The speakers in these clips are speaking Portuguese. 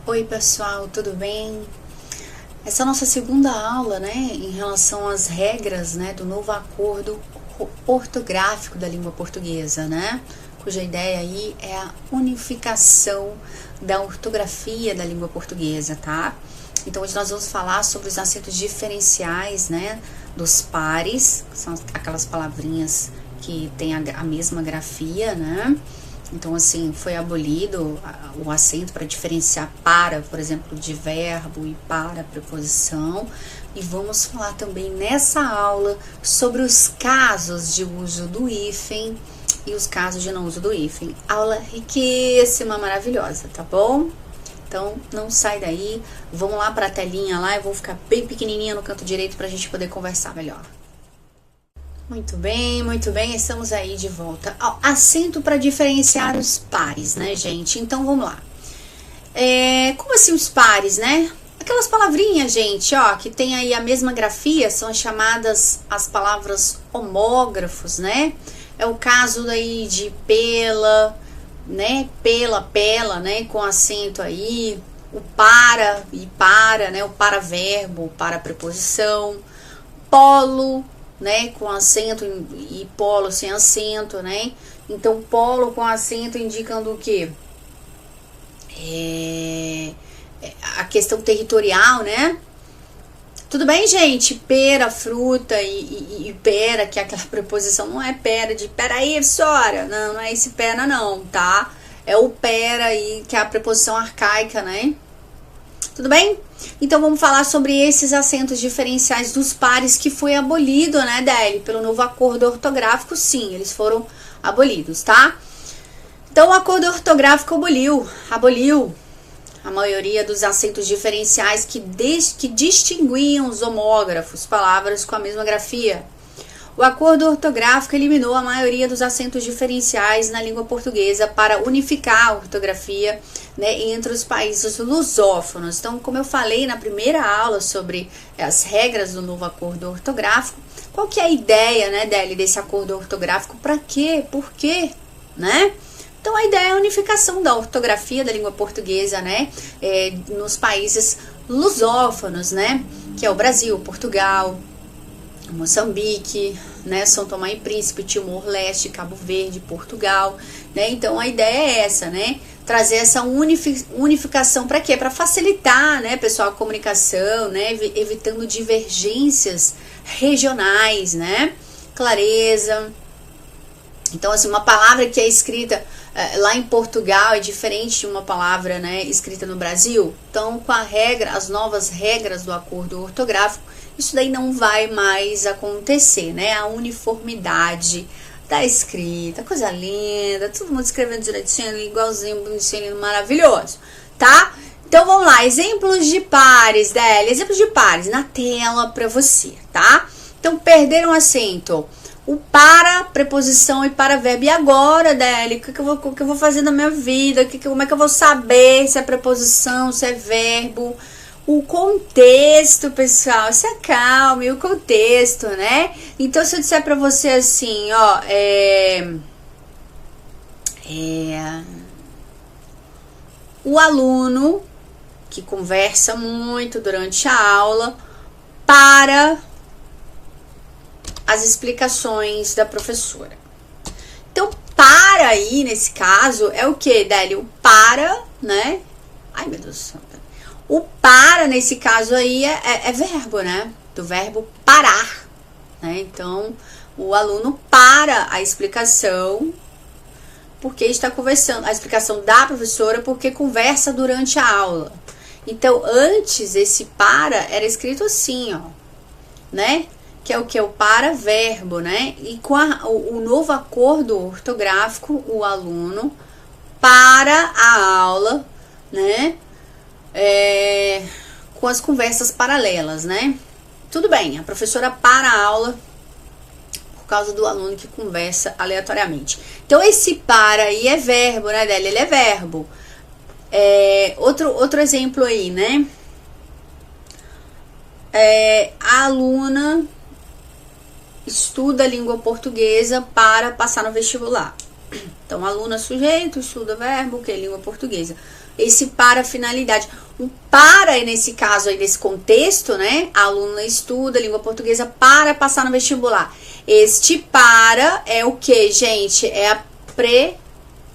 Oi pessoal, tudo bem? Essa é a nossa segunda aula, né, em relação às regras, né, do novo acordo ortográfico da língua portuguesa, né, cuja ideia aí é a unificação da ortografia da língua portuguesa, tá? Então hoje nós vamos falar sobre os acentos diferenciais, né, dos pares, que são aquelas palavrinhas que têm a mesma grafia, né? Então, assim, foi abolido o acento para diferenciar para, por exemplo, de verbo e para preposição. E vamos falar também nessa aula sobre os casos de uso do hífen e os casos de não uso do hífen. Aula riquíssima, maravilhosa, tá bom? Então, não sai daí. Vamos lá para a telinha lá, eu vou ficar bem pequenininha no canto direito para a gente poder conversar melhor. Muito bem, estamos aí de volta. Acento para diferenciar os pares, né, gente? Então, vamos lá. Como assim os pares, né? Aquelas palavrinhas, gente, ó, que tem aí a mesma grafia, são as chamadas, as palavras homógrafos, né? É o caso daí de pela, né? Pela, né? Com acento aí. O para e para, né? O para verbo, o para preposição. Polo, né, com acento e polo sem acento, né? Então, polo com acento indicando o quê? A questão territorial, né? Tudo bem, gente? Pera, fruta e pera, que é aquela preposição, não é pera de peraí, senhora. Não é esse pera, não, tá? É o pera aí, que é a preposição arcaica, né? Tudo bem? Então vamos falar sobre esses acentos diferenciais dos pares que foi abolido, né, Deli? Pelo novo acordo ortográfico, sim, eles foram abolidos, tá? Então o acordo ortográfico aboliu a maioria dos acentos diferenciais que distinguiam os homógrafos, palavras com a mesma grafia. O acordo ortográfico eliminou a maioria dos acentos diferenciais na língua portuguesa para unificar a ortografia, né, entre os países lusófonos. Então, como eu falei na primeira aula sobre as regras do novo acordo ortográfico, qual que é a ideia, né, desse acordo ortográfico? Para quê? Por quê? Né? Então, a ideia é a unificação da ortografia da língua portuguesa, né, nos países lusófonos, né, que é o Brasil, Portugal, Moçambique, né, São Tomé e Príncipe, Timor-Leste, Cabo Verde, Portugal, né? Então a ideia é essa, né? Trazer essa unificação para quê? Para facilitar, né, pessoal, a comunicação, né, evitando divergências regionais, né? Clareza. Então, assim, uma palavra que é escrita lá em Portugal é diferente de uma palavra, né, escrita no Brasil. Então, com as novas regras do acordo ortográfico, isso daí não vai mais acontecer, né? A uniformidade da escrita, coisa linda, todo mundo escrevendo direitinho, igualzinho, bonitinho, maravilhoso, tá? Então vamos lá, exemplos de pares, Délia, exemplos de pares na tela pra você, tá? Então perderam acento, o para, preposição e para verbo. E agora, Délia, o que eu vou fazer na minha vida? Como é que eu vou saber se é preposição, se é verbo? O contexto, pessoal, se acalme, o contexto, né? Então, se eu disser pra você assim, ó, o aluno que conversa muito durante a aula para as explicações da professora. Então, para aí, nesse caso, é o que, Délio? O para, né? Ai, meu Deus do céu. O para, nesse caso aí, é verbo, né? Do verbo parar, né? Então, o aluno para a explicação porque está conversando. A explicação da professora porque conversa durante a aula. Então, antes, esse para era escrito assim, ó, né? Que é o que? O para verbo, né? E com o novo acordo ortográfico, o aluno para a aula, né? Com as conversas paralelas, né? Tudo bem, a professora para a aula por causa do aluno que conversa aleatoriamente. Então, esse para aí é verbo, né, Délia? Ele é verbo. Outro exemplo aí, né? A aluna estuda a língua portuguesa para passar no vestibular. Então, aluna sujeito, estuda verbo, que é língua portuguesa. esse para finalidade. O para, nesse caso aí, nesse contexto, né? A aluna estuda língua portuguesa para passar no vestibular. Este para é o que, gente? É a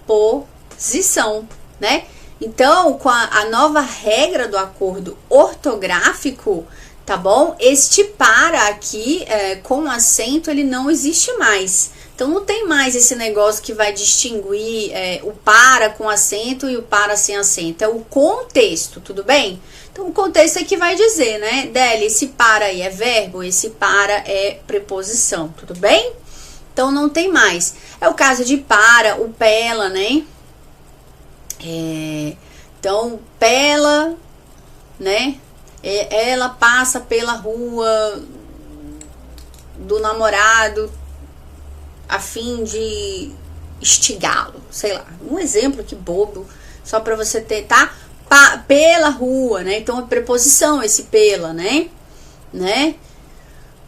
preposição, né? Então, com a nova regra do acordo ortográfico, tá bom? Este para aqui, com acento, ele não existe mais. Então, não tem mais esse negócio que vai distinguir o para com acento e o para sem acento. É o contexto, tudo bem? Então, o contexto é que vai dizer, né? Deli, esse para aí é verbo, esse para é preposição, tudo bem? Então, não tem mais. É o caso de para, o pela, né? Então, pela, né? Ela passa pela rua do namorado a fim de instigá-lo, sei lá, um exemplo que bobo, só para você ter, tá? Pela rua, né? Então, a preposição, esse pela, né?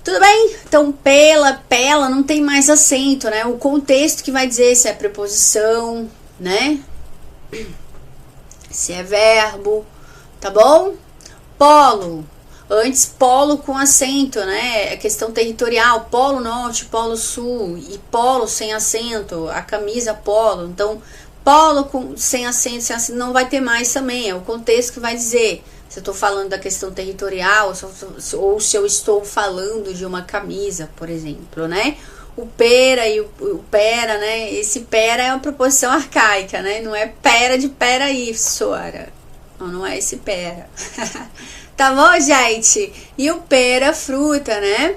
Tudo bem? Então, pela não tem mais acento, né? O contexto que vai dizer se é preposição, né? Se é verbo, tá bom? Polo, antes polo com acento, né? É questão territorial, polo norte, polo sul e polo sem acento, a camisa polo. Então, polo sem acento, não vai ter mais também, é o contexto que vai dizer se eu estou falando da questão territorial ou se eu estou falando de uma camisa, por exemplo, né? O pera e o pera, né? Esse pera é uma preposição arcaica, né? Não é pera de pera sora. Não é esse pera. Tá bom, gente? E o pera, fruta, né?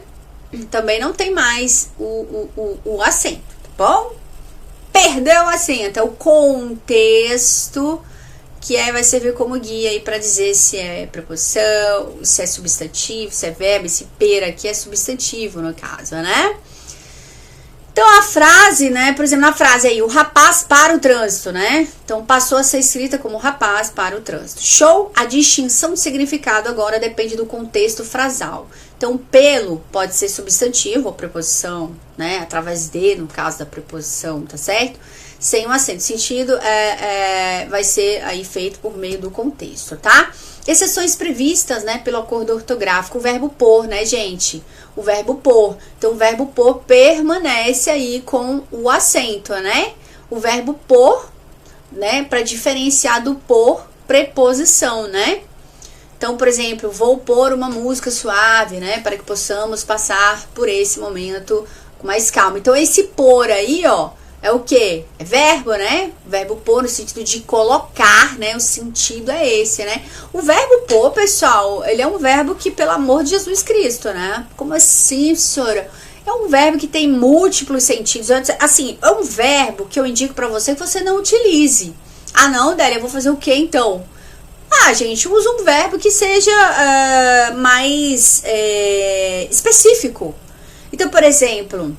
Também não tem mais o acento, tá bom? Perdeu o acento. É o contexto que vai servir como guia aí para dizer se é preposição, se é substantivo, se é verbo. Esse pera aqui é substantivo, no caso, né? Então, a frase, né, por exemplo, na frase aí, o rapaz para o trânsito, né? Então, passou a ser escrita como rapaz para o trânsito. Show! A distinção de significado agora depende do contexto frasal. Então, pelo pode ser substantivo ou preposição, né? Através de, no caso da preposição, tá certo? Sem um acento. Sentido vai ser aí feito por meio do contexto, tá? Exceções previstas, né, pelo acordo ortográfico. O verbo por, né, gente? O verbo por. Então, o verbo por permanece aí com o acento, né? O verbo por, né, para diferenciar do por preposição, né? Então, por exemplo, vou pôr uma música suave, né, para que possamos passar por esse momento com mais calma. Então, esse por aí, ó, é o que? É verbo, né? Verbo pôr no sentido de colocar, né? O sentido é esse, né? O verbo pôr, pessoal, ele é um verbo que, pelo amor de Jesus Cristo, né? Como assim, senhora? É um verbo que tem múltiplos sentidos. Assim, é um verbo que eu indico pra você que você não utilize. Ah, não, Délia, eu vou fazer o quê, então? Ah, gente, usa um verbo que seja mais específico. Então, por exemplo...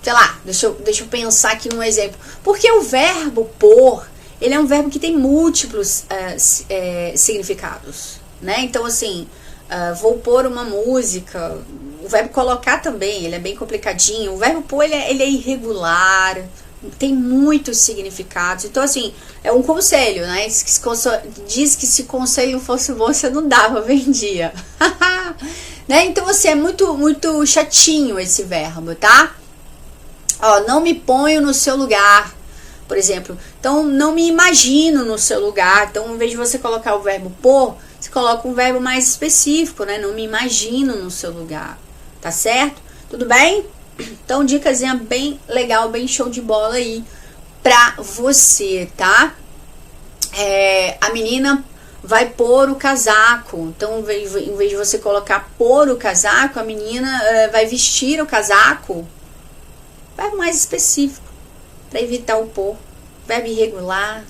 sei lá, deixa eu pensar aqui um exemplo. Porque o verbo pôr, ele é um verbo que tem múltiplos significados, né? Então, assim, vou pôr uma música. O verbo colocar também, ele é bem complicadinho. O verbo pôr, ele é irregular, tem muitos significados. Então, assim, é um conselho, né? Diz que se conselho fosse bom, você não dava, vendia. Né? Então, assim, é muito, muito chatinho esse verbo, tá? Ó, não me ponho no seu lugar, por exemplo. Então, não me imagino no seu lugar. Então, em vez de você colocar o verbo pôr, você coloca um verbo mais específico, né? Não me imagino no seu lugar, tá certo? Tudo bem? Então, dicasinha bem legal, bem show de bola aí pra você, tá? A menina vai pôr o casaco. Então, em vez de você colocar pôr o casaco, a menina vai vestir o casaco. Verbo mais específico, para evitar o pôr. Verbo irregular,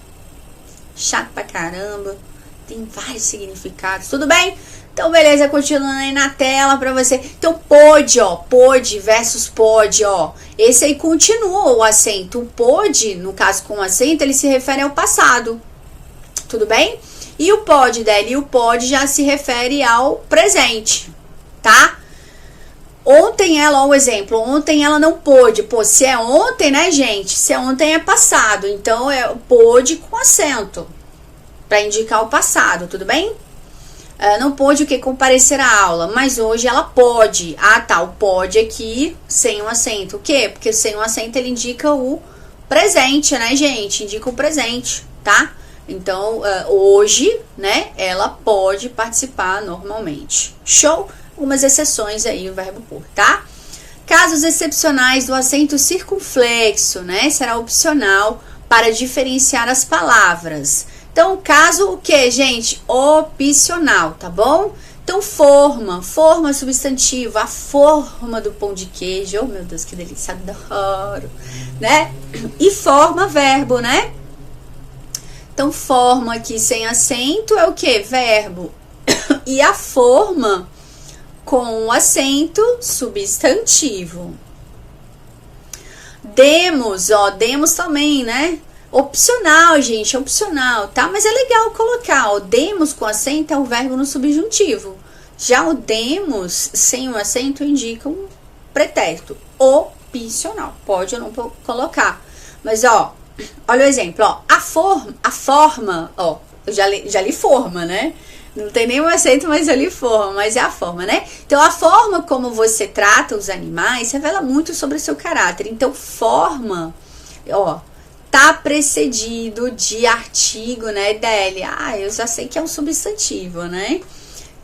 chato pra caramba, tem vários significados, tudo bem? Então, beleza, continuando aí na tela pra você. Então, pôde, ó, pôde versus pode, ó. Esse aí continua o acento. O pôde, no caso com acento, ele se refere ao passado, tudo bem? E o pode dele, o pode já se refere ao presente, tá? Ontem ela, ó, o exemplo, ontem ela não pôde. Pô, se é ontem, né, gente? Se é ontem é passado. Então, é pôde com acento. Pra indicar o passado, tudo bem? Não pôde o que? Comparecer à aula. Mas hoje ela pode. Ah, tá. O pode aqui sem um acento. O quê? Porque sem um acento ele indica o presente, né, gente? Indica o presente, tá? Então, hoje, né, ela pode participar normalmente. Show? Algumas exceções aí, o verbo por, tá? Casos excepcionais do acento circunflexo, né? Será opcional para diferenciar as palavras. Então, caso o que, gente? Opcional, tá bom? Então, forma substantivo, a forma do pão de queijo. Oh, meu Deus, que delícia, adoro, né? E forma, verbo, né? Então, forma aqui sem acento é o que? Verbo. E a forma com o acento, substantivo. Demos, ó, demos também, né? Opcional, gente, opcional, tá? Mas é legal colocar, ó, demos com acento é o verbo no subjuntivo. Já o demos sem o acento indica um pretérito opcional. Pode ou não colocar. Mas, ó, olha o exemplo, ó. A forma, ó, eu já li forma, né? Não tem nenhum acento, mas eu li forma, mas é a forma, né? Então, a forma como você trata os animais revela muito sobre o seu caráter. Então, forma, ó, tá precedido de artigo, né, DL. Ah, eu já sei que é um substantivo, né?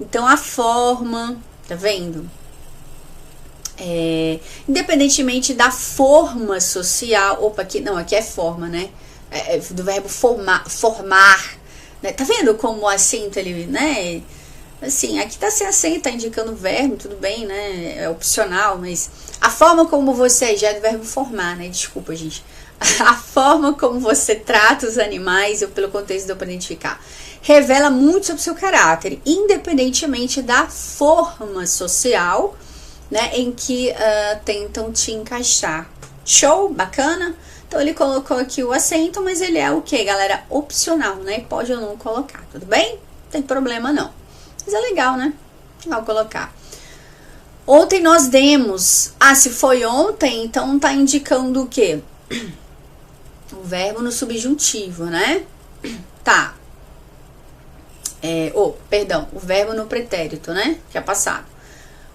Então, a forma, tá vendo? Independentemente da forma social, opa, aqui é forma, né? Do verbo formar, né? Tá vendo como o acento ele, né? Assim, aqui tá sem acento, tá indicando o verbo, tudo bem, né? É opcional, mas a forma como você, já é do verbo formar, né? Desculpa, gente. A forma como você trata os animais, pelo contexto deu para identificar, revela muito sobre o seu caráter, independentemente da forma social, né, em que tentam te encaixar. Show? Bacana? Então ele colocou aqui o acento, mas ele é o que, galera? Opcional, né? Pode ou não colocar, tudo bem? Não tem problema não. Mas é legal, né? Legal colocar. Ontem nós demos. Ah, se foi ontem, então tá indicando o quê? O verbo no subjuntivo, né? Tá. Perdão, o verbo no pretérito, né? Que é passado.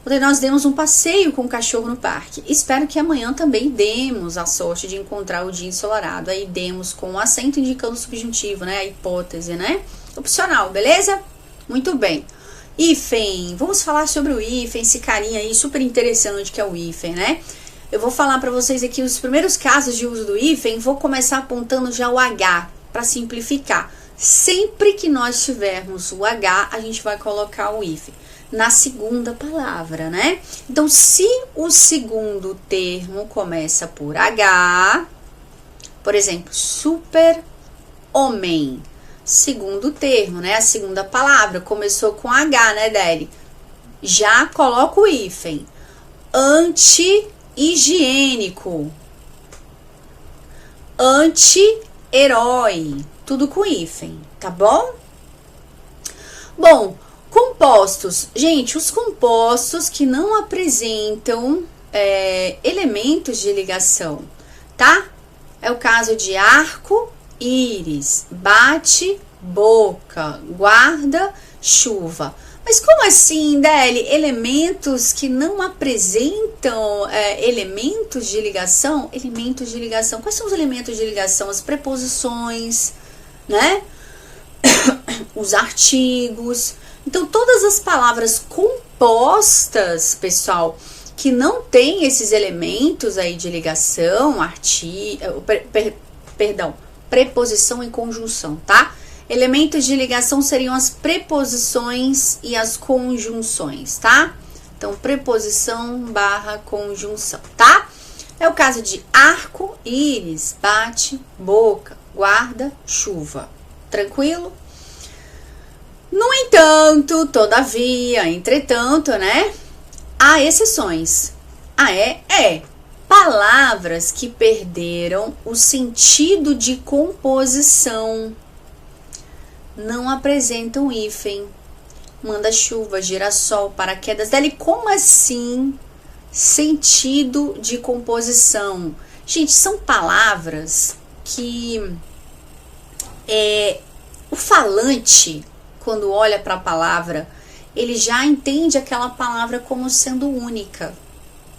Ontem nós demos um passeio com o cachorro no parque. Espero que amanhã também demos a sorte de encontrar o dia ensolarado. Aí demos com o acento indicando o subjuntivo, né? A hipótese, né? Opcional, beleza? Muito bem. Hífen. Vamos falar sobre o hífen, esse carinha aí super interessante que é o hífen, né? Eu vou falar para vocês aqui os primeiros casos de uso do hífen. Vou começar apontando já o H, para simplificar. Sempre que nós tivermos o H, a gente vai colocar o hífen na segunda palavra, né? Então, se o segundo termo começa por H, por exemplo, super homem, segundo termo, né? A segunda palavra começou com H, né, Deli? Já coloca o hífen. Anti-higiênico, anti-herói, tudo com hífen, tá bom? Bom, compostos. Gente, os compostos que não apresentam elementos de ligação, tá? É o caso de arco, íris, bate, boca, guarda, chuva. Mas como assim, Deli? Elementos que não apresentam elementos de ligação? Elementos de ligação. Quais são os elementos de ligação? As preposições, né? Os artigos. Então, todas as palavras compostas, pessoal, que não tem esses elementos aí de ligação, preposição e conjunção, tá? Elementos de ligação seriam as preposições e as conjunções, tá? Então, preposição barra conjunção, tá? É o caso de arco, íris, bate, boca, guarda, chuva. Tranquilo? No entanto, todavia, entretanto, né? Há exceções. Palavras que perderam o sentido de composição não apresentam hífen. Manda-chuva, girassol, paraquedas. Dali, como assim sentido de composição. Gente, são palavras que o falante, quando olha para a palavra, ele já entende aquela palavra como sendo única.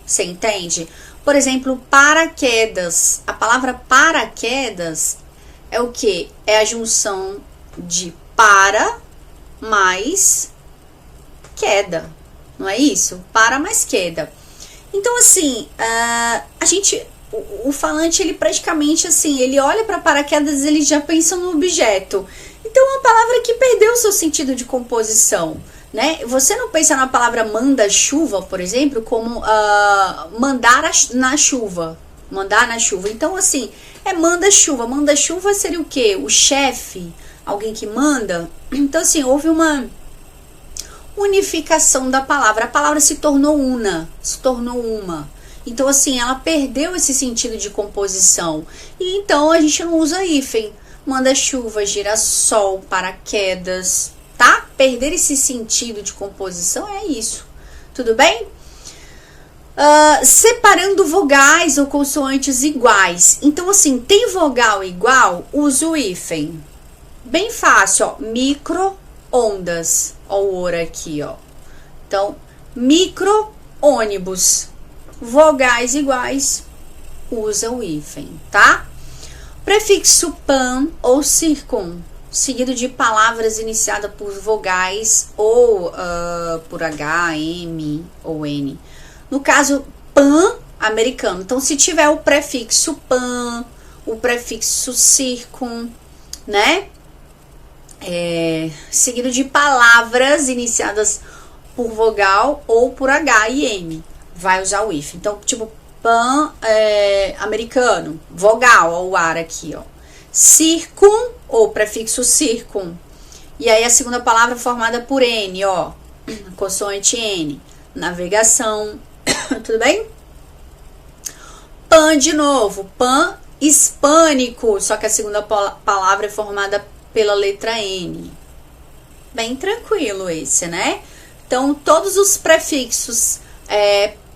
Você entende? Por exemplo, paraquedas. A palavra paraquedas é o que? É a junção de para mais queda. Não é isso? Para mais queda. Então, assim, o falante, ele praticamente, assim, ele olha para paraquedas, ele já pensa no objeto. Então, é uma palavra que perdeu o seu sentido de composição, né? Você não pensa na palavra manda-chuva, por exemplo, como mandar na chuva. Mandar na chuva. Então, assim, é manda-chuva. Manda-chuva seria o quê? O chefe, alguém que manda. Então, assim, houve uma unificação da palavra. A palavra se tornou se tornou uma. Então, assim, ela perdeu esse sentido de composição. E então a gente não usa hífen. Manda-chuva, girassol, paraquedas, tá? Perder esse sentido de composição é isso. Tudo bem? Separando vogais ou consoantes iguais. Então, assim, tem vogal igual, usa o hífen. Bem fácil, ó. Micro-ondas. Ó o ouro aqui, ó. Então, micro-ônibus. Vogais iguais, usa o hífen, tá? Prefixo pan ou circum, seguido de palavras iniciadas por vogais ou por H, M ou N. No caso, pan, americano. Então, se tiver o prefixo pan, o prefixo circum, né? Seguido de palavras iniciadas por vogal ou por H e M, vai usar o hífen. Então, tipo, pan americano, vogal, ó, o ar aqui, ó. Circum, ou prefixo circum. E aí a segunda palavra formada por N, ó. Consoante N. Navegação. Tudo bem? Pan de novo. Pan hispânico. Só que a segunda palavra é formada pela letra N. Bem tranquilo esse, né? Então, todos os prefixos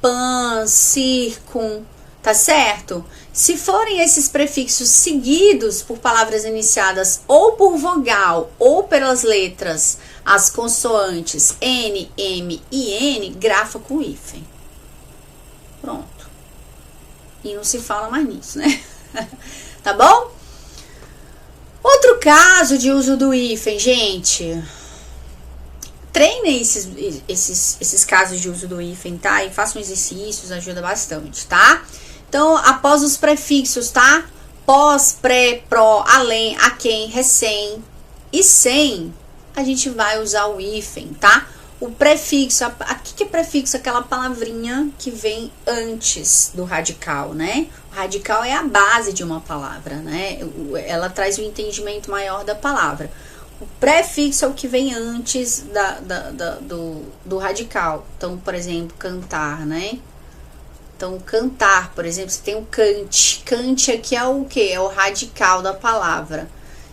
pan, circum, tá certo? Se forem esses prefixos seguidos por palavras iniciadas ou por vogal ou pelas letras, as consoantes N, M e N, grafa com hífen. Pronto. E não se fala mais nisso, né? Tá bom? Outro caso de uso do hífen, gente. Treinem esses casos de uso do hífen, tá? E façam exercícios, ajuda bastante, tá? Então, após os prefixos, tá? Pós, pré, pró, além, a quem, recém e sem, a gente vai usar o hífen, tá? O prefixo, aqui que é prefixo? Aquela palavrinha que vem antes do radical, né? O radical é a base de uma palavra, né? Ela traz o entendimento maior da palavra. O prefixo é o que vem antes do radical. Então, por exemplo, cantar, né? Então, cantar, por exemplo, você tem o cante. Cante aqui é o quê? É o radical da palavra.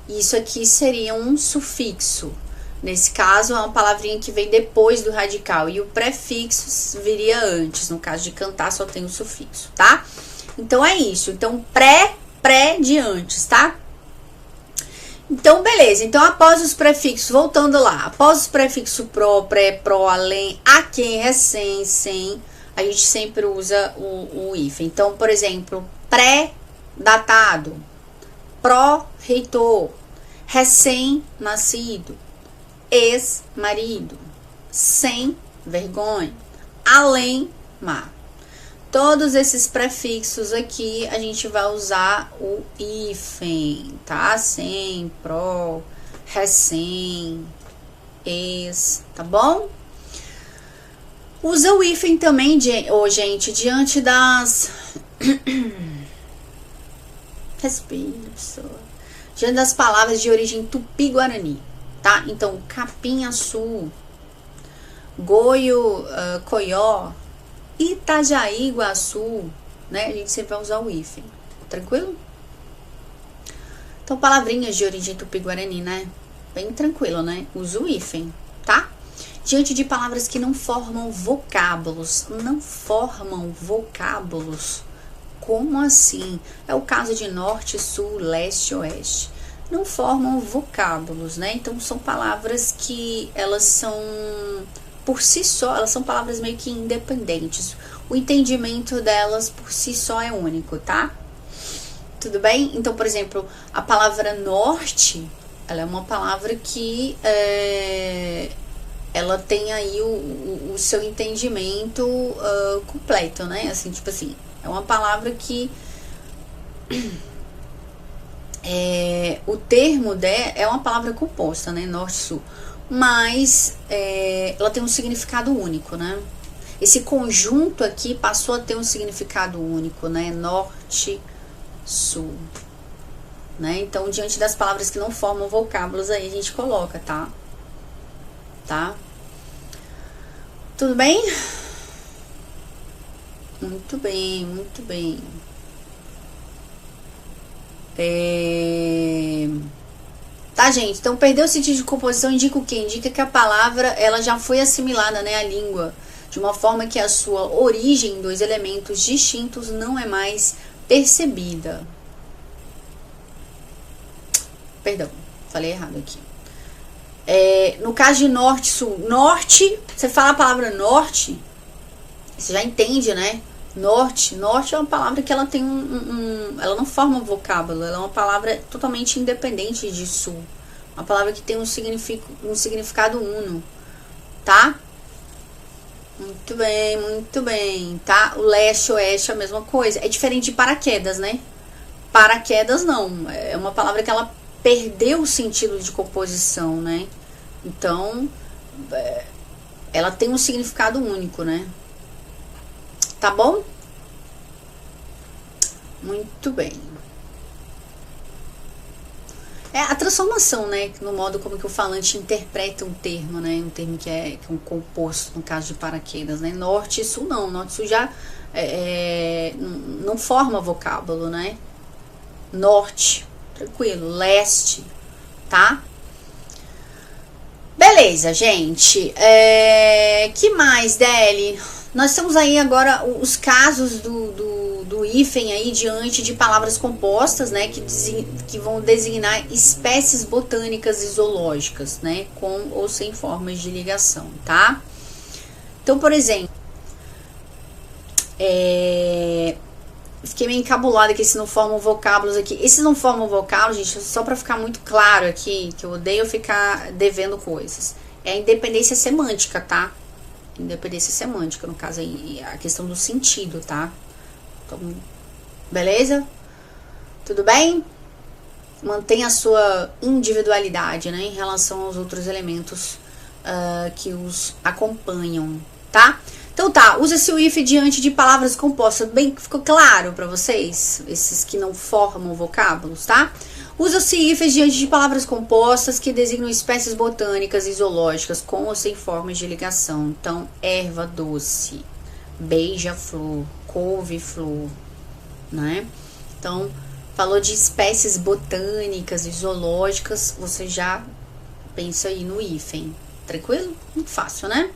Isso aqui seria um sufixo. Nesse caso, é uma palavrinha que vem depois do radical. E o prefixo viria antes. No caso de cantar, só tem o sufixo, tá? Então, é isso. Então, pré de antes, tá? Então, beleza. Então, após os prefixos, voltando lá. Após os prefixos pró, pré, pró, além, a quem, recém, sem, a gente sempre usa o hífen. Então, por exemplo, pré-datado, pró-reitor, recém-nascido, ex-marido, sem vergonha, além-mar. Todos esses prefixos aqui, a gente vai usar o hífen, tá? Sem, pró, recém, ex, tá bom? Usa o hífen também, gente, diante das... Respira, pessoa. Diante das palavras de origem tupi-guarani, tá? Então, capim-açu, goio, coió, Itajaí, Iguaçu, né? A gente sempre vai usar o hífen, tranquilo? Então, palavrinhas de origem tupi-guarani, né? Bem tranquilo, né? Usa o hífen, tá? diante de palavras que não formam vocábulos. Não formam vocábulos? Como assim? É o caso de norte, sul, leste, oeste. Não formam vocábulos, né? Então são palavras que elas são, por si só, elas são palavras meio que independentes. O entendimento delas por si só é único, tá? Tudo bem? Então, por exemplo, a palavra norte, ela é uma palavra que ela tem aí o seu entendimento completo, né? Assim, tipo assim, é uma palavra que o termo é uma palavra composta, né? Norte-sul. Mas ela tem um significado único, né? Esse conjunto aqui passou a ter um significado único, né? Norte, sul, né? Então, diante das palavras que não formam vocábulos, aí a gente coloca, tá? Tá? Tudo bem? Muito bem, muito bem. Tá, gente? Então, perder o sentido de composição indica o quê? Indica que a palavra, ela já foi assimilada, né, à língua, de uma forma que a sua origem em dois elementos distintos não é mais percebida. Perdão, falei errado aqui. No caso de norte, sul, norte, você fala a palavra norte, você já entende, né? Norte é uma palavra que ela tem ela não forma um vocábulo, ela é uma palavra totalmente independente de sul. Uma palavra que tem um significado uno, tá? Muito bem, tá? O leste, oeste é a mesma coisa. É diferente de paraquedas, né? Paraquedas não, é uma palavra que ela perdeu o sentido de composição, né? Então, ela tem um significado único, né? Tá bom? Muito bem. A transformação, né? No modo como que o falante interpreta um termo, né? Um termo que é um composto, no caso de paraquedas, né? Norte e sul não. Norte e sul já não forma vocábulo, né? Norte, tranquilo. Leste, tá? Beleza, gente. Que mais, Deli? Nós temos aí agora os casos do hífen aí diante de palavras compostas, né, que vão designar espécies botânicas e zoológicas, né, com ou sem formas de ligação, tá? Então, por exemplo, fiquei meio encabulada que esses não formam vocábulos aqui. Esses não formam vocábulos, gente, só pra ficar muito claro aqui, que eu odeio ficar devendo coisas. É a independência semântica, tá? Independência semântica, no caso aí, a questão do sentido, tá? Então, beleza? Tudo bem? Mantenha a sua individualidade, né, em relação aos outros elementos que os acompanham, tá? Então tá, usa-se o if diante de palavras compostas. Bem, ficou claro pra vocês? Esses que não formam vocábulos, tá? Usa-se ifs diante de palavras compostas que designam espécies botânicas e zoológicas com ou sem formas de ligação. Então, erva doce, beija-flor, couve-flor, né? Então, falou de espécies botânicas e zoológicas, você já pensa aí no hífen. Tranquilo? Muito fácil, né?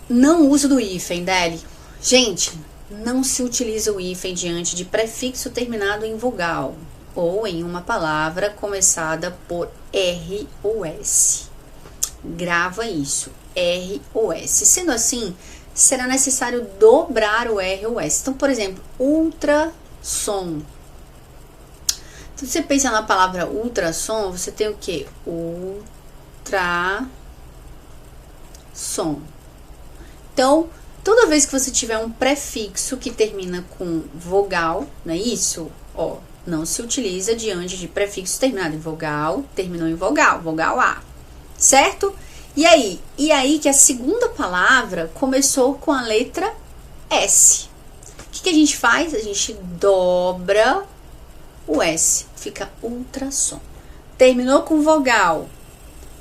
Não uso do hífen, Deli. Gente, não se utiliza o hífen diante de prefixo terminado em vogal ou em uma palavra começada por R ou S. Grava isso, R ou S. Sendo assim, será necessário dobrar o R ou S. Então, por exemplo, ultrassom. Então, você pensa na palavra ultrassom, você tem o quê? Ultrassom. Então, toda vez que você tiver um prefixo que termina com vogal, não é isso? Ó, não se utiliza diante de prefixo terminado em vogal, terminou em vogal, vogal A, certo? E aí que a segunda palavra começou com a letra S. O que a gente faz? A gente dobra o S, fica ultrassom. Terminou com vogal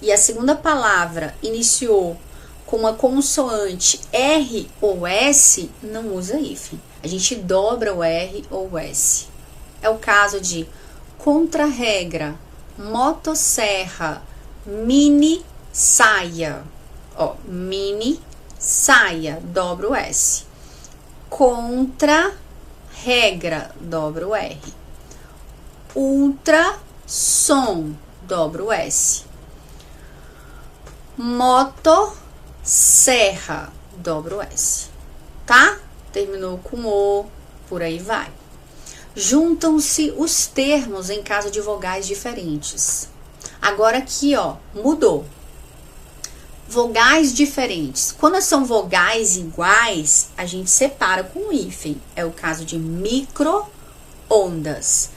e a segunda palavra iniciou com uma consoante R ou S, não usa hífen. A gente dobra o R ou o S. É o caso de contra-regra, motosserra, mini saia. Ó, mini saia, dobra o S. Contra regra, dobra o R. Ultrassom, dobra o S. Motosserra, dobra o S. Tá? Terminou com O, por aí vai. Juntam-se os termos em caso de vogais diferentes. Agora aqui, ó, mudou. Vogais diferentes. Quando são vogais iguais, a gente separa com hífen. É o caso de micro-ondas.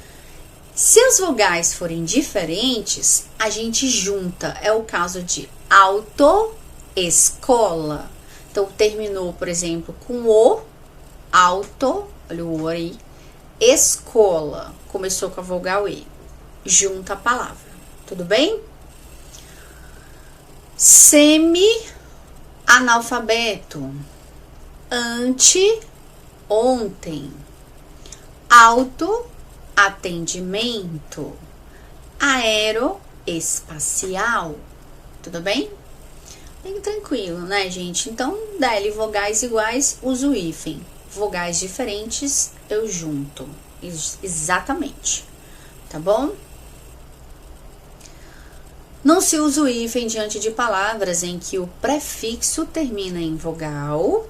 Se as vogais forem diferentes, a gente junta. É o caso de autoescola. Então, terminou, por exemplo, com o, auto, olha o O aí, escola. Começou com a vogal E. Junta a palavra. Tudo bem? Semi-analfabeto. Ontem. Autoatendimento. Aeroespacial. Tudo bem? Bem tranquilo, né, gente? Então, dali vogais iguais, uso o hífen. Vogais diferentes, eu junto. Exatamente. Tá bom? Não se usa o hífen diante de palavras em que o prefixo termina em vogal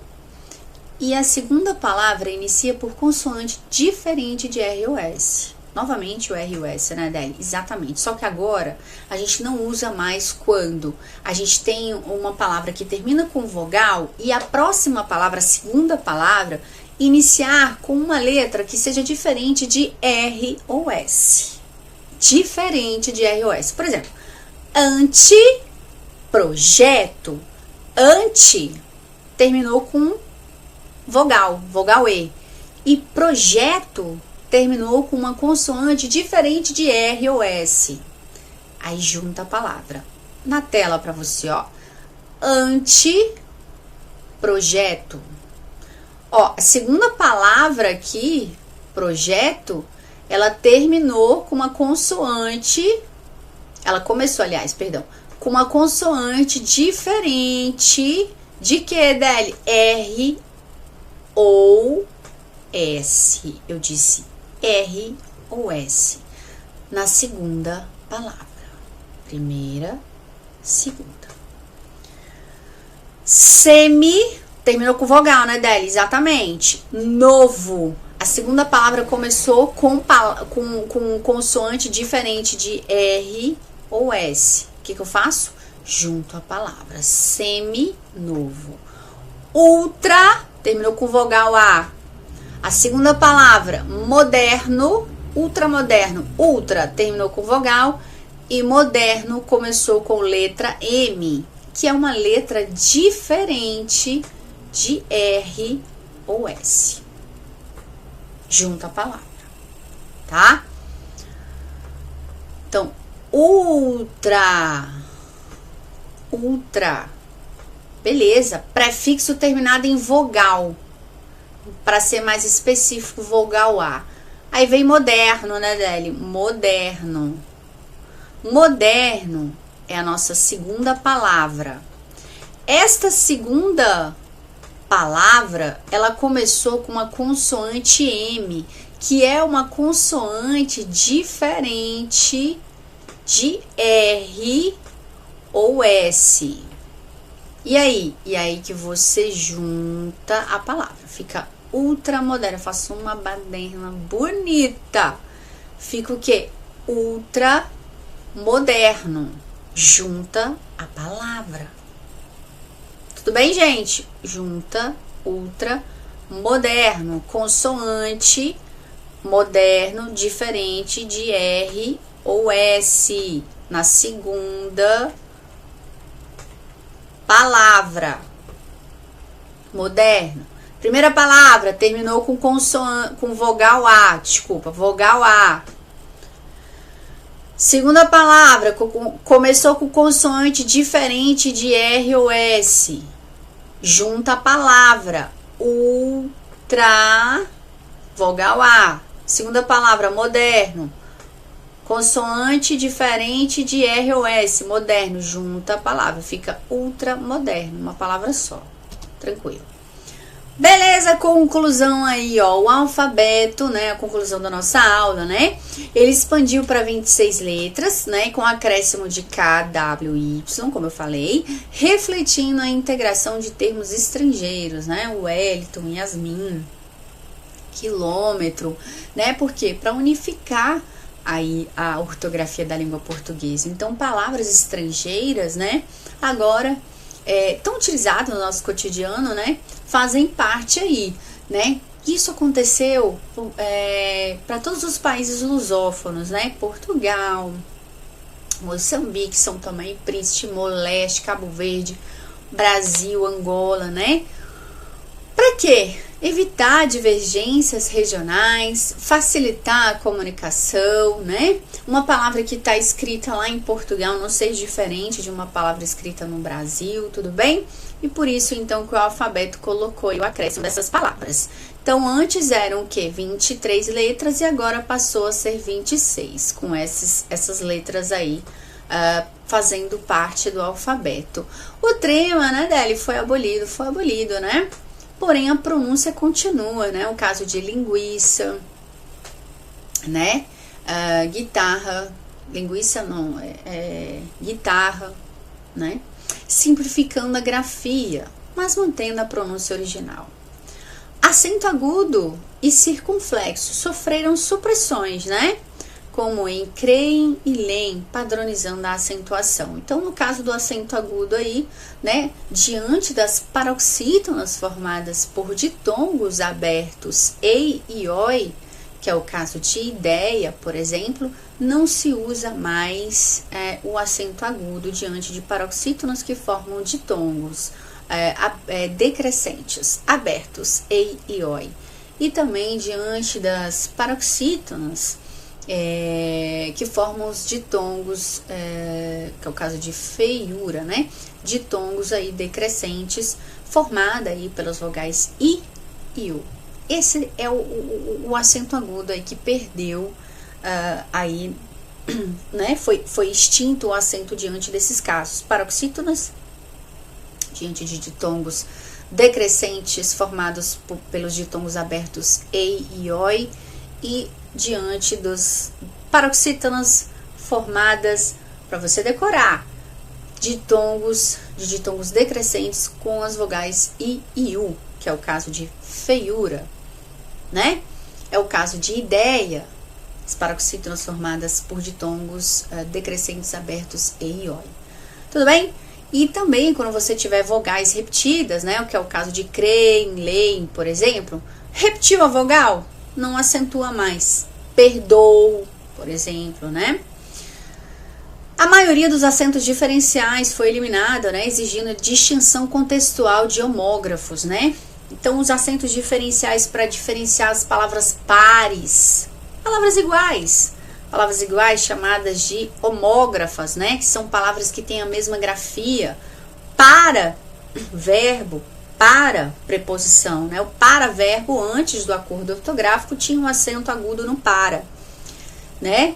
e a segunda palavra inicia por consoante diferente de R ou S. Novamente o R e o S, né, Deli? Exatamente. Só que agora a gente não usa mais quando a gente tem uma palavra que termina com vogal e a próxima palavra, a segunda palavra, iniciar com uma letra que seja diferente de R ou S. Diferente de R ou S. Por exemplo, anteprojeto. Ante terminou com vogal, vogal E. E projeto terminou com uma consoante diferente de R ou S. Aí junta a palavra. Na tela para você, ó. Anteprojeto. Ó, a segunda palavra aqui, projeto, ela terminou com uma consoante. Ela começou, aliás, perdão, com uma consoante diferente de que, Deli? R ou S. Eu disse R ou S na segunda palavra. Primeira, segunda. Semi, terminou com vogal, né, Deli? Exatamente. Novo. A segunda palavra começou com consoante diferente de R ou S. O que eu faço? Junto a palavra. Semi-novo. Ultra, terminou com vogal A. A segunda palavra, moderno, ultramoderno. Ultra, terminou com vogal. E moderno começou com letra M, que é uma letra diferente de R ou S. Junta a palavra, tá? Então, ultra, beleza, prefixo terminado em vogal, para ser mais específico, vogal A. Aí vem moderno, né, Deli? Moderno. Moderno é a nossa segunda palavra. Esta segunda palavra, ela começou com uma consoante M, que é uma consoante diferente de R ou S. E aí que você junta a palavra, fica ultramoderno. Eu faço uma baderna bonita. Fica o quê? Ultramoderno. Junta a palavra. Tudo bem, gente? Junta, ultra, moderno, consoante, moderno, diferente de R ou S, na segunda palavra. Moderno. Primeira palavra, terminou com com vogal A, desculpa, vogal A. Segunda palavra, começou com consoante diferente de R ou S. Junta a palavra ultra, vogal A. Segunda palavra, moderno, Consoante diferente de R ou S, moderno, junta a palavra, fica ultramoderno, uma palavra só, tranquilo. Beleza, conclusão aí, ó, o alfabeto, né, a conclusão da nossa aula, né, ele expandiu para 26 letras, né, com acréscimo de K, W e Y, como eu falei, refletindo a integração de termos estrangeiros, né, Wellington, Yasmin, quilômetro, né, por quê? Para unificar aí a ortografia da língua portuguesa. Então, palavras estrangeiras, né, agora tão utilizadas no nosso cotidiano, né, fazem parte aí, né. Isso aconteceu para todos os países lusófonos, né, Portugal, Moçambique, São Tomé e Príncipe, Timor-Leste, Cabo Verde, Brasil, Angola, né. Para quê? Evitar divergências regionais, facilitar a comunicação, né? Uma palavra que está escrita lá em Portugal não seja diferente de uma palavra escrita no Brasil, tudo bem? E por isso, então, que o alfabeto colocou o acréscimo dessas palavras. Então, antes eram o quê? 23 letras e agora passou a ser 26, com essas letras aí fazendo parte do alfabeto. O trema, né, Deli, foi abolido, né? Porém, a pronúncia continua, né? O caso de linguiça, né? Guitarra, linguiça não, guitarra, né? Simplificando a grafia, mas mantendo a pronúncia original. Acento agudo e circunflexo sofreram supressões, né? Como em creem e leem, padronizando a acentuação. Então, no caso do acento agudo aí, né, diante das paroxítonas formadas por ditongos abertos ei e oi, que é o caso de ideia, por exemplo, não se usa mais o acento agudo diante de paroxítonas que formam ditongos decrescentes, abertos, ei e oi. E também diante das paroxítonas que formam os ditongos, que é o caso de feiura, né? Ditongos aí decrescentes, formada aí pelas vogais I e U. Esse é o acento agudo aí que perdeu aí, né? Foi extinto o acento diante desses casos. Paroxítonas, diante de ditongos decrescentes formados pelos ditongos abertos ei e oi, e diante dos paroxítonas formadas, para você decorar, de ditongos decrescentes com as vogais I e U, que é o caso de feiura, né? É o caso de ideia, as paroxítonas formadas por ditongos decrescentes abertos E e Oi. Tudo bem? E também quando você tiver vogais repetidas, né? O que é o caso de creem, leem, por exemplo, repetiu a vogal, não acentua mais. Perdoo, por exemplo, né? A maioria dos acentos diferenciais foi eliminada, né? Exigindo distinção contextual de homógrafos, né? Então, os acentos diferenciais para diferenciar as palavras pares, palavras iguais chamadas de homógrafas, né? Que são palavras que têm a mesma grafia. Para, verbo, para, preposição, né? O para verbo antes do acordo ortográfico tinha um acento agudo no para, né?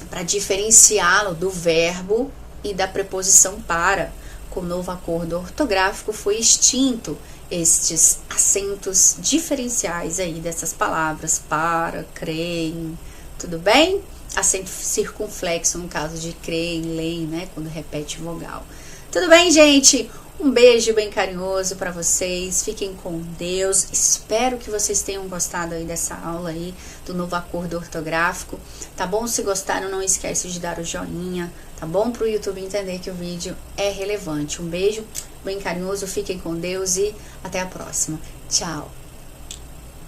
Para diferenciá-lo do verbo e da preposição para. Com o novo acordo ortográfico foi extinto estes acentos diferenciais aí dessas palavras, para, creem, tudo bem? Acento circunflexo no caso de creem, leem, né? Quando repete vogal. Tudo bem, gente? Um beijo bem carinhoso para vocês, fiquem com Deus, espero que vocês tenham gostado aí dessa aula aí, do novo acordo ortográfico, tá bom? Se gostaram, não esquece de dar o joinha, tá bom? Para o YouTube entender que o vídeo é relevante. Um beijo bem carinhoso, fiquem com Deus e até a próxima. Tchau!